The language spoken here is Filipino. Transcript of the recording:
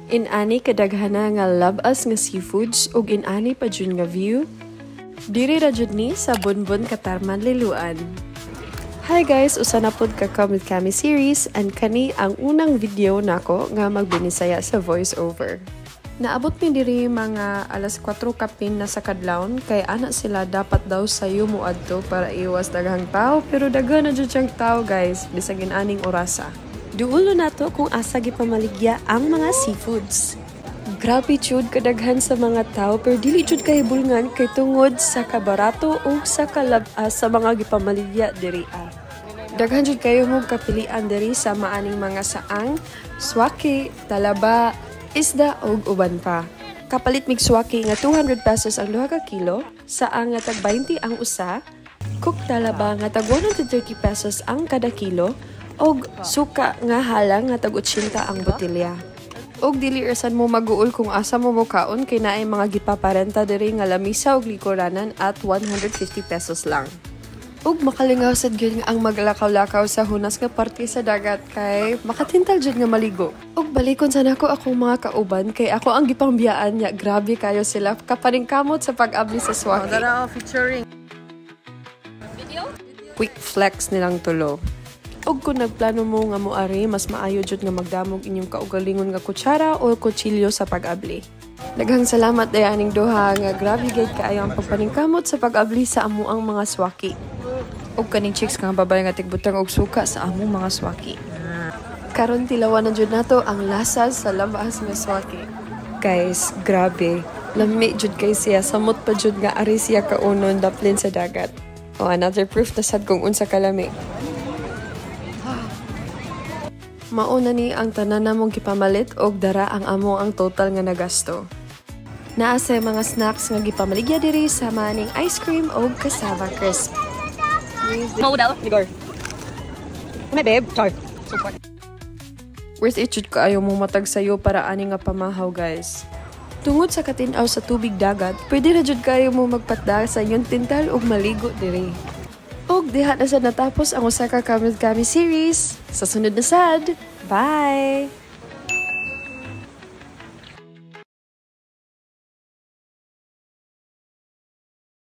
Inani kadaghana nga love us nga seafoods ug inani pa jud nga view. Diri ra jud ni sa Bunbun Katarman Liloan. Hi guys, usa na pod ka with kami series and kani ang unang video nako nga magbinisaya sa voice over. Naabot mi diri mga alas 4 kapin na sa kadlawon kay ana sila dapat daw sayo moadto para iwas daghang tao pero daghan na jud siyang tao guys bisag inaning orasa. Duulo nato kung asa gipamaligya ang mga seafoods. Grabe jud kadaghan sa mga tao pero dili jud kahibulngan kay tungod sa kabarato o sa kalab-as sa mga gipamaligya diri. Daghan jud kayo mo kapilian diri sa maaning mga saang, swaki, talaba, isda ug uban pa. Kapalit mig swaki nga 200 pesos ang 2 ka kilo, saang nga tag 20 ang usa, cook talaba nga tag 130 pesos ang kada kilo, og suka nga halang nga tag 80 ang botelya. Og dili rasan mo maguol kung asa mo mokaon kay naay mga gipaparenta diri nga lamisa ug likoranan at 150 pesos lang. Ug makalingaw sad gyud ang maglakaw-lakaw sa hunas nga parte sa dagat kay makatintal jud nga maligo. Ug balikon sa nako akong mga kauban kay ako ang gipangbiyaan niya. Grabe kayo sila kapaningkamot sa pag-abli sa swaki. Featuring video? Quick flex nilang tulo. Og kung nagplano mo nga moari, mas maayo jud nga magdamog inyong kaugalingon nga kutsara o kutsilyo sa pag-abli. Daghang salamat dayaning duha nga grabe gid kaayo ang pagpaningkamot sa pag-abli sa amuang mga swaki. Og kaning chicks nga babay nga tigbutang og suka sa among mga swaki. Karon tilawan na jud nato ang lasa sa labas nga swaki. Guys, grabe. Lami jud kay siya samot pa jud nga ari siya kaunon daplin sa dagat. O another proof na sad kung unsa kalami. Mauna ni ang tanan namong gipamalit og dara ang amo ang total nga nagasto. Naa sa mga snacks nga gipamaligya diri sa maning ice cream og cassava crisp. model Igor. May babe, char. Super. Worth it jud kaayo mo matag sayo para ani nga pamahaw guys. Tungod sa katinaw sa tubig dagat, pwede ra jud kayo mo magpatda sa inyong tintal ug maligo diri. Og diha na sad natapos ang usa ka kami series. Sa sunod na sad. Bye!